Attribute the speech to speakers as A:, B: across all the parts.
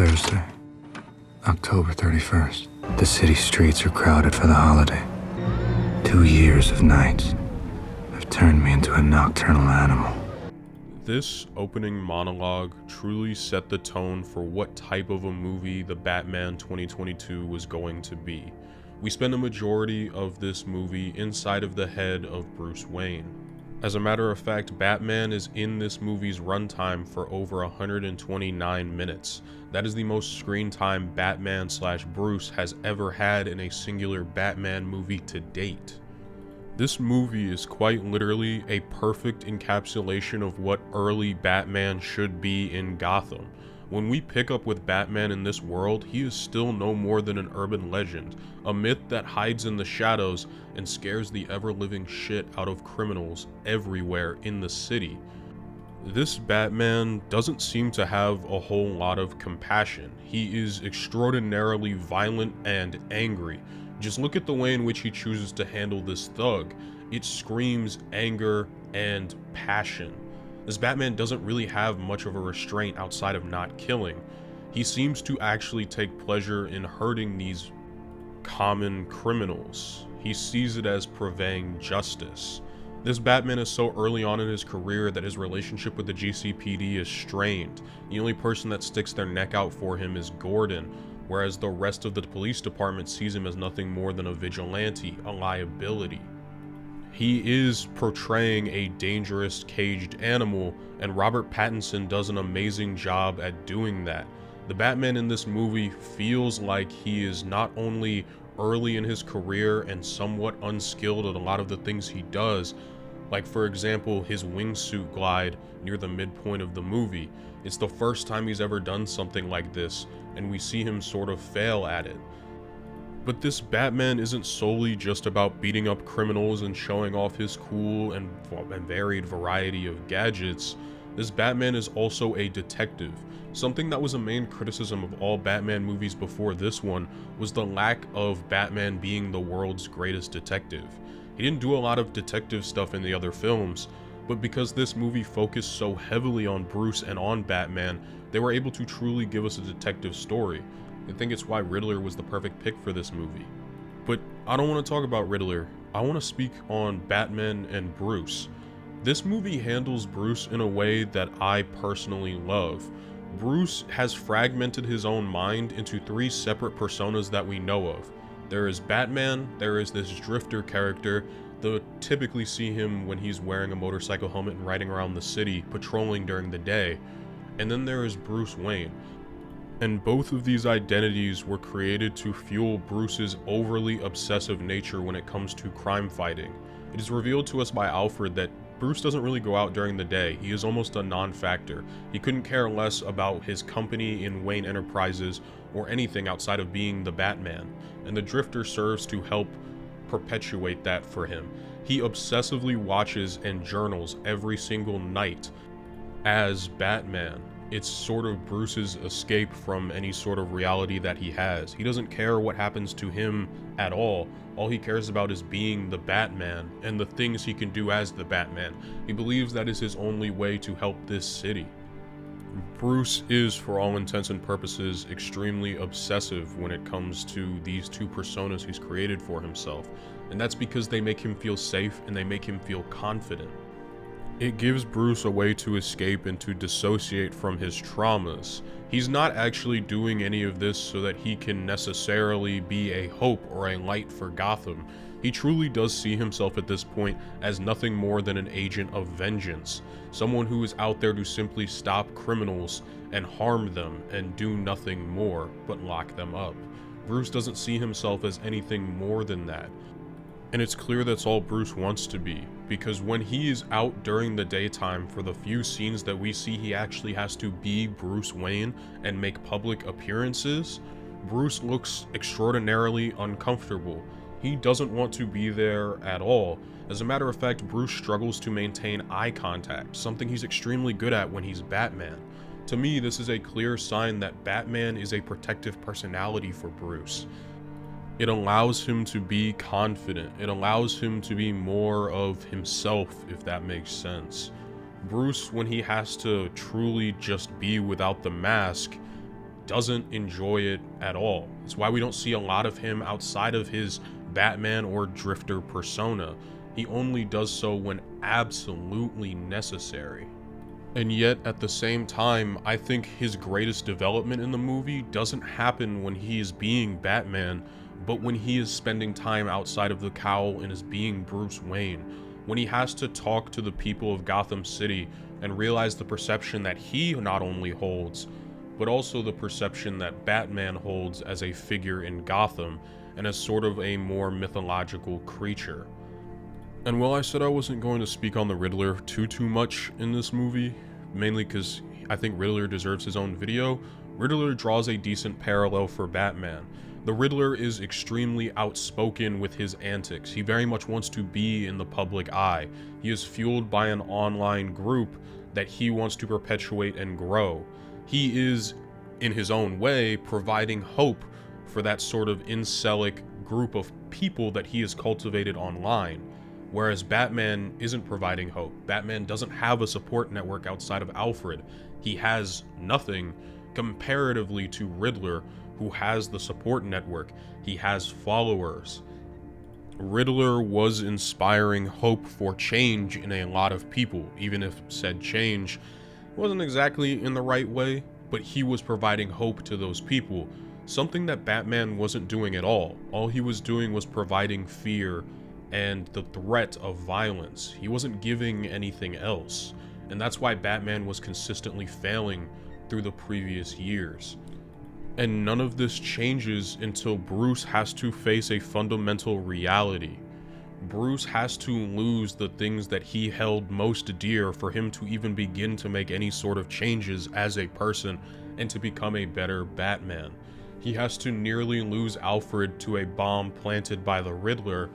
A: Thursday, October 31st. The city streets are crowded for the holiday. 2 years of nights have turned me into a nocturnal animal.
B: This opening monologue truly set the tone for what type of a movie the Batman 2022 was going to be. We spend a majority of this movie inside of the head of Bruce Wayne. As a matter of fact, Batman is in this movie's runtime for over 129 minutes. That is the most screen time Batman/Bruce has ever had in a singular Batman movie to date. This movie is quite literally a perfect encapsulation of what early Batman should be in Gotham. When we pick up with Batman in this world, he is still no more than an urban legend, a myth that hides in the shadows and scares the ever-living shit out of criminals everywhere in the city. This Batman doesn't seem to have a whole lot of compassion. He is extraordinarily violent and angry. Just look at the way in which he chooses to handle this thug. It screams anger and passion. This Batman doesn't really have much of a restraint outside of not killing. He seems to actually take pleasure in hurting these common criminals. He sees it as purveying justice. This Batman is so early on in his career that his relationship with the GCPD is strained. The only person that sticks their neck out for him is Gordon, whereas the rest of the police department sees him as nothing more than a vigilante, a liability. He is portraying a dangerous caged animal, and Robert Pattinson does an amazing job at doing that. The Batman in this movie feels like he is not only early in his career and somewhat unskilled at a lot of the things he does, like for example his wingsuit glide near the midpoint of the movie. It's the first time he's ever done something like this, and we see him sort of fail at it. But this Batman isn't solely just about beating up criminals and showing off his cool and varied variety of gadgets. This Batman is also a detective. Something that was a main criticism of all Batman movies before this one was the lack of Batman being the world's greatest detective. He didn't do a lot of detective stuff in the other films, but because this movie focused so heavily on Bruce and on Batman, they were able to truly give us a detective story. I think it's why Riddler was the perfect pick for this movie. But I don't want to talk about Riddler. I want to speak on Batman and Bruce. This movie handles Bruce in a way that I personally love. Bruce has fragmented his own mind into 3 separate personas that we know of. There is Batman, there is this drifter character, though typically see him when he's wearing a motorcycle helmet and riding around the city, patrolling during the day. And then there is Bruce Wayne. And both of these identities were created to fuel Bruce's overly obsessive nature when it comes to crime fighting. It is revealed to us by Alfred that Bruce doesn't really go out during the day. He is almost a non-factor. He couldn't care less about his company in Wayne Enterprises or anything outside of being the Batman. And the Drifter serves to help perpetuate that for him. He obsessively watches and journals every single night as Batman. It's sort of Bruce's escape from any sort of reality that he has. He doesn't care what happens to him at all. All he cares about is being the Batman and the things he can do as the Batman. He believes that is his only way to help this city. Bruce is, for all intents and purposes, extremely obsessive when it comes to these 2 personas he's created for himself. And that's because they make him feel safe and they make him feel confident. It gives Bruce a way to escape and to dissociate from his traumas. He's not actually doing any of this so that he can necessarily be a hope or a light for Gotham. He truly does see himself at this point as nothing more than an agent of vengeance, someone who is out there to simply stop criminals and harm them and do nothing more but lock them up. Bruce doesn't see himself as anything more than that. And it's clear that's all Bruce wants to be, because when he is out during the daytime, for the few scenes that we see he actually has to be Bruce Wayne and make public appearances, Bruce looks extraordinarily uncomfortable. He doesn't want to be there at all. As a matter of fact, Bruce struggles to maintain eye contact, something he's extremely good at when he's Batman. To me, this is a clear sign that Batman is a protective personality for Bruce. It allows him to be confident. It allows him to be more of himself, if that makes sense. Bruce, when he has to truly just be without the mask, doesn't enjoy it at all. It's why we don't see a lot of him outside of his Batman or Drifter persona. He only does so when absolutely necessary. And yet, at the same time, I think his greatest development in the movie doesn't happen when he is being Batman, but when he is spending time outside of the cowl and is being Bruce Wayne. When he has to talk to the people of Gotham City and realize the perception that he not only holds, but also the perception that Batman holds as a figure in Gotham and as sort of a more mythological creature. And while I said I wasn't going to speak on the Riddler too much in this movie, mainly because I think Riddler deserves his own video, Riddler draws a decent parallel for Batman. The Riddler is extremely outspoken with his antics. He very much wants to be in the public eye. He is fueled by an online group that he wants to perpetuate and grow. He is, in his own way, providing hope for that sort of incelic group of people that he has cultivated online. Whereas Batman isn't providing hope. Batman doesn't have a support network outside of Alfred. He has nothing comparatively to Riddler, who has the support network. He has followers. Riddler was inspiring hope for change in a lot of people, even if said change wasn't exactly in the right way, but he was providing hope to those people, something that Batman wasn't doing at all. All he was doing was providing fear and the threat of violence. He wasn't giving anything else, and that's why Batman was consistently failing through the previous years. And none of this changes until Bruce has to face a fundamental reality. Bruce has to lose the things that he held most dear for him to even begin to make any sort of changes as a person and to become a better Batman. He has to nearly lose Alfred to a bomb planted by the Riddler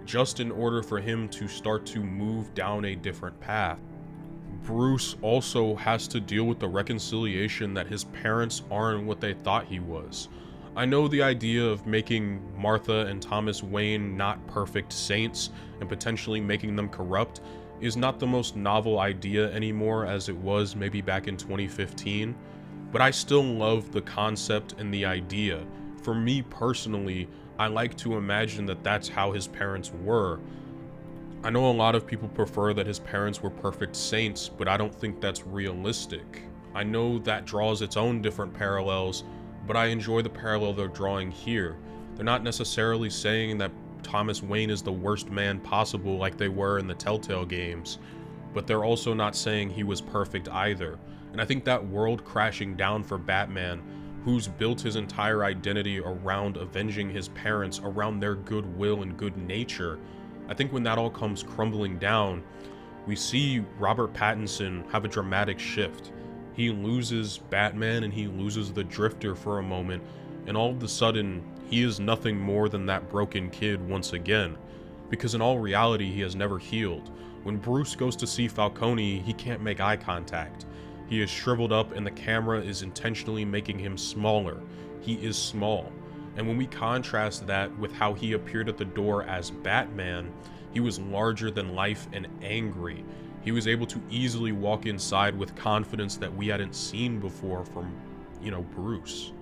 B: just in order for him to start to move down a different path. Bruce also has to deal with the reconciliation that his parents aren't what they thought he was. I know the idea of making Martha and Thomas Wayne not perfect saints and potentially making them corrupt is not the most novel idea anymore as it was maybe back in 2015, but I still love the concept and the idea. For me personally, I like to imagine that that's how his parents were. I know a lot of people prefer that his parents were perfect saints, but I don't think that's realistic. I know that draws its own different parallels, but I enjoy the parallel they're drawing here. They're not necessarily saying that Thomas Wayne is the worst man possible like they were in the Telltale games, but they're also not saying he was perfect either. And I think that world crashing down for Batman, who's built his entire identity around avenging his parents, around their goodwill and good nature, I think when that all comes crumbling down, we see Robert Pattinson have a dramatic shift. He loses Batman and he loses the Drifter for a moment, and all of a sudden, he is nothing more than that broken kid once again. Because in all reality, he has never healed. When Bruce goes to see Falcone, he can't make eye contact. He is shriveled up and the camera is intentionally making him smaller. He is small. And when we contrast that with how he appeared at the door as Batman, he was larger than life and angry. He was able to easily walk inside with confidence that we hadn't seen before from, Bruce.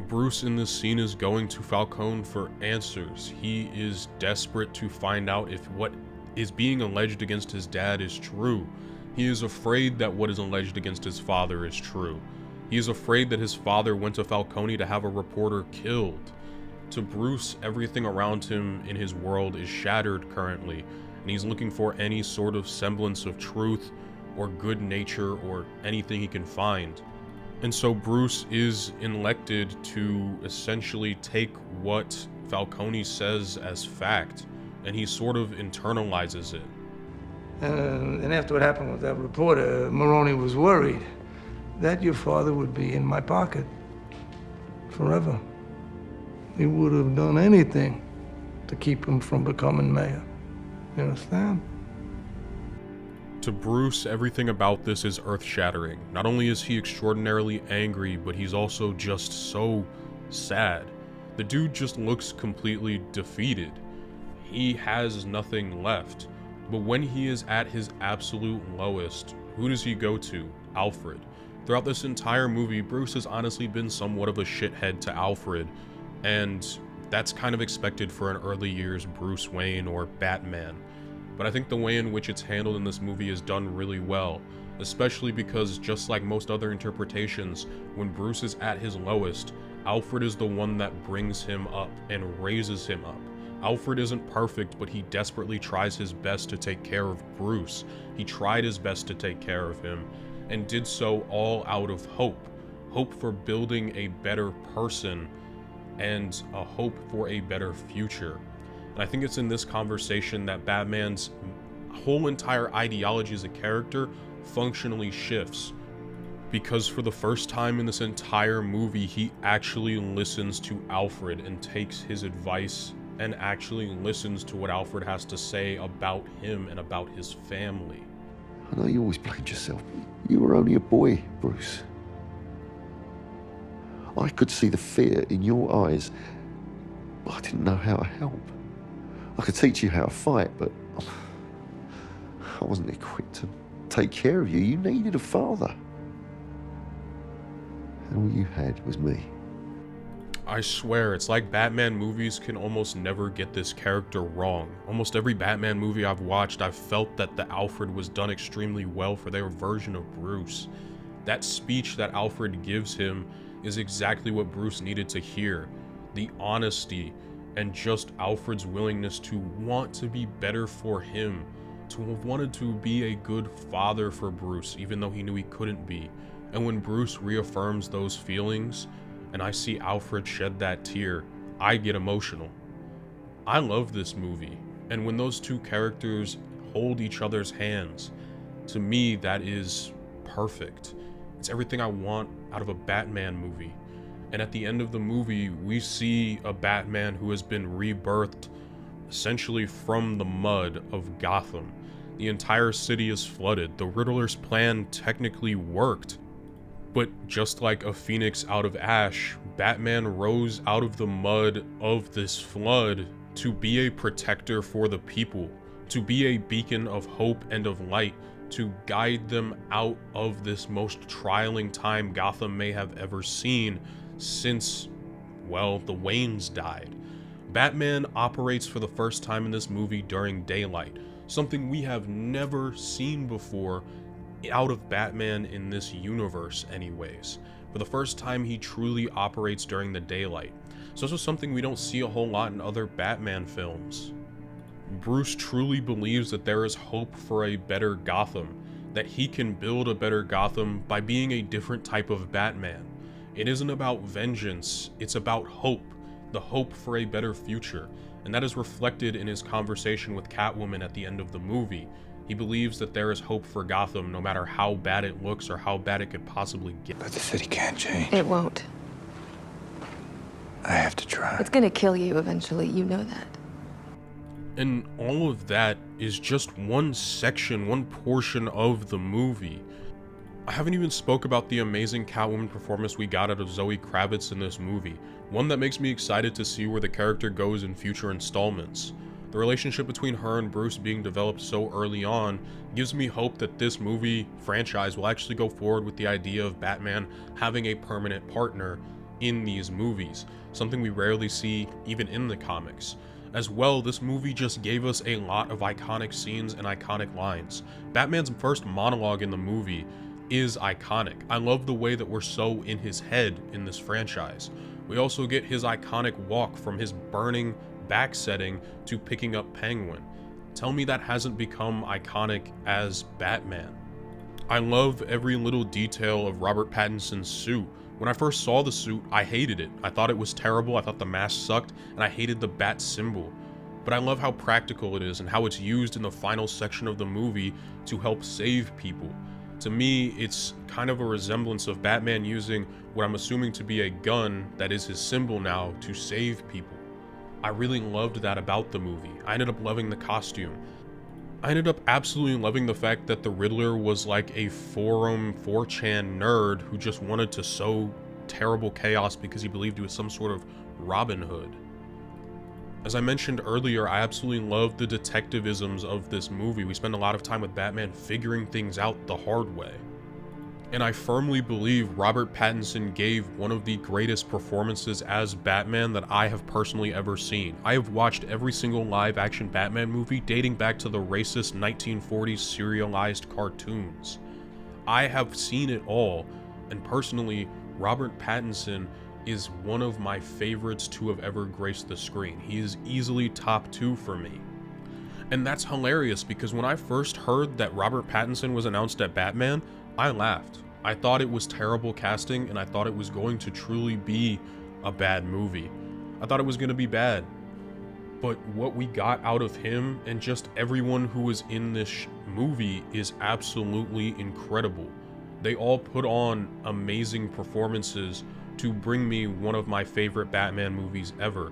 B: Bruce in this scene is going to Falcone for answers. He is desperate to find out if what is being alleged against his dad is true. He is afraid that what is alleged against his father is true. He is afraid that his father went to Falcone to have a reporter killed. To Bruce, everything around him in his world is shattered currently, and he's looking for any sort of semblance of truth or good nature or anything he can find. And so Bruce is elected to essentially take what Falcone says as fact, and he sort of internalizes it.
C: And after what happened with that reporter, Maroney was worried that your father would be in my pocket forever. He would have done anything to keep him from becoming mayor. You understand?
B: To Bruce, everything about this is earth-shattering. Not only is he extraordinarily angry, but he's also just so sad. The dude just looks completely defeated. He has nothing left. But when he is at his absolute lowest, who does he go to? Alfred. Throughout this entire movie, Bruce has honestly been somewhat of a shithead to Alfred, and that's kind of expected for an early years Bruce Wayne or Batman. But I think the way in which it's handled in this movie is done really well, especially because just like most other interpretations, when Bruce is at his lowest, Alfred is the one that brings him up and raises him up. Alfred isn't perfect, but he desperately tries his best to take care of Bruce. He tried his best to take care of him, and did so all out of hope. Hope for building a better person, and a hope for a better future. And I think it's in this conversation that Batman's whole entire ideology as a character functionally shifts. Because for the first time in this entire movie, he actually listens to Alfred and takes his advice and actually listens to what Alfred has to say about him and about his family.
D: I know you always blamed yourself. You were only a boy, Bruce. I could see the fear in your eyes, but I didn't know how to help. I could teach you how to fight, but I wasn't equipped to take care of you. You needed a father. And all you had was me.
B: I swear, it's like Batman movies can almost never get this character wrong. Almost every Batman movie I've watched, I've felt that the Alfred was done extremely well for their version of Bruce. That speech that Alfred gives him is exactly what Bruce needed to hear. The honesty and just Alfred's willingness to want to be better for him, to have wanted to be a good father for Bruce, even though he knew he couldn't be. And when Bruce reaffirms those feelings, and I see Alfred shed that tear, I get emotional. I love this movie, and when those two characters hold each other's hands, to me that is perfect. It's everything I want out of a Batman movie. And at the end of the movie, we see a Batman who has been rebirthed essentially from the mud of Gotham. The entire city is flooded. The Riddler's plan technically worked. But just like a phoenix out of ash, Batman rose out of the mud of this flood to be a protector for the people, to be a beacon of hope and of light, to guide them out of this most trialing time Gotham may have ever seen since, well, the Waynes died. Batman operates for the first time in this movie during daylight, something we have never seen before out of Batman in this universe anyways. For the first time, he truly operates during the daylight. So this is something we don't see a whole lot in other Batman films. Bruce truly believes that there is hope for a better Gotham, that he can build a better Gotham by being a different type of Batman. It isn't about vengeance, it's about hope, the hope for a better future, and that is reflected in his conversation with Catwoman at the end of the movie. He believes that there is hope for Gotham no matter how bad it looks or how bad it could possibly get.
A: But the city can't change.
E: It won't.
A: I have to try.
E: It's gonna kill you eventually, you know that.
B: And all of that is just one section, one portion of the movie. I haven't even spoke about the amazing Catwoman performance we got out of Zoe Kravitz in this movie, one that makes me excited to see where the character goes in future installments. The relationship between her and Bruce being developed so early on gives me hope that this movie franchise will actually go forward with the idea of Batman having a permanent partner in these movies, something we rarely see even in the comics. As well, this movie just gave us a lot of iconic scenes and iconic lines. Batman's first monologue in the movie is iconic. I love the way that we're so in his head in this franchise. We also get his iconic walk from his burning back setting to picking up Penguin. Tell me that hasn't become iconic as Batman. I love every little detail of Robert Pattinson's suit. When I first saw the suit, I hated it. I thought it was terrible, I thought the mask sucked, and I hated the bat symbol. But I love how practical it is and how it's used in the final section of the movie to help save people. To me, it's kind of a resemblance of Batman using what I'm assuming to be a gun that is his symbol now to save people. I really loved that about the movie. I ended up loving the costume. I ended up absolutely loving the fact that the Riddler was like a forum 4chan nerd who just wanted to sow terrible chaos because he believed he was some sort of Robin Hood. As I mentioned earlier, I absolutely love the detectivisms of this movie. We spend a lot of time with Batman figuring things out the hard way. And I firmly believe Robert Pattinson gave one of the greatest performances as Batman that I have personally ever seen. I have watched every single live-action Batman movie dating back to the racist 1940s serialized cartoons. I have seen it all, and personally, Robert Pattinson is one of my favorites to have ever graced the screen. He is easily top 2 for me. And that's hilarious because when I first heard that Robert Pattinson was announced at Batman, I laughed. I thought it was terrible casting, and I thought it was going to truly be a bad movie. I thought it was going to be bad. But what we got out of him and just everyone who was in this movie is absolutely incredible. They all put on amazing performances to bring me one of my favorite Batman movies ever.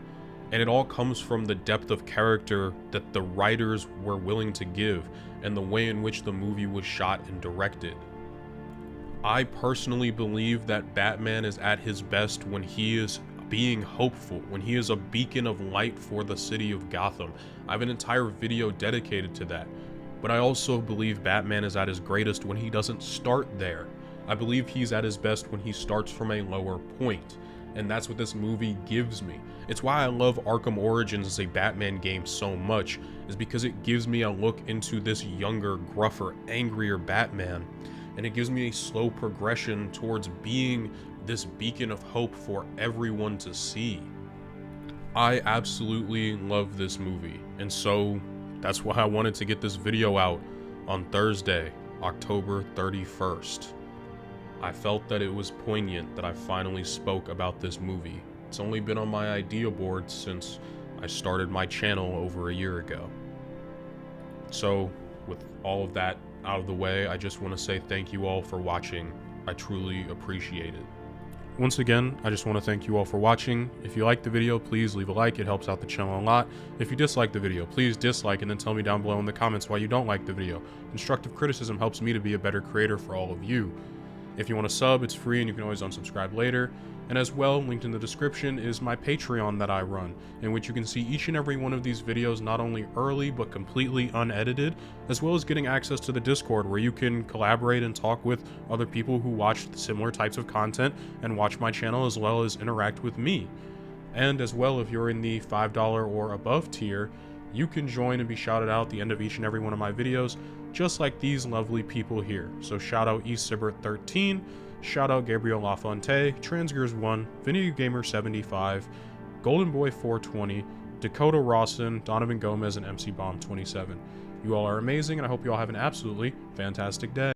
B: And it all comes from the depth of character that the writers were willing to give and the way in which the movie was shot and directed. I personally believe that Batman is at his best when he is being hopeful, when he is a beacon of light for the city of Gotham. I have an entire video dedicated to that. But I also believe Batman is at his greatest when he doesn't start there. I believe he's at his best when he starts from a lower point. And that's what this movie gives me. It's why I love Arkham Origins as a Batman game so much, is because it gives me a look into this younger, gruffer, angrier Batman. And it gives me a slow progression towards being this beacon of hope for everyone to see. I absolutely love this movie, and so that's why I wanted to get this video out on Thursday, October 31st. I felt that it was poignant that I finally spoke about this movie. It's only been on my idea board since I started my channel over a year ago. So, with all of that out of the way, I just want to say thank you all for watching. I truly appreciate it. Once again, I just want to thank you all for watching. If you liked the video, please leave a like. It helps out the channel a lot. If you dislike the video, please dislike and then tell me down below in the comments why you don't like the video. Constructive criticism helps me to be a better creator for all of you. If you want to sub, it's free and you can always unsubscribe later. And as well, linked in the description is my Patreon that I run, in which you can see each and every one of these videos not only early but completely unedited, as well as getting access to the Discord where you can collaborate and talk with other people who watch similar types of content and watch my channel, as well as interact with me. And as well, if you're in the $5 or above tier, you can join and be shouted out at the end of each and every one of my videos, just like these lovely people here. So shout out eSibert13, shout out Gabriel Lafonte, Transgears1, Vinny Gamer 75, Golden Boy 420, Dakota Rawson, Donovan Gomez, and MC Bomb 27. You all are amazing, and I hope you all have an absolutely fantastic day.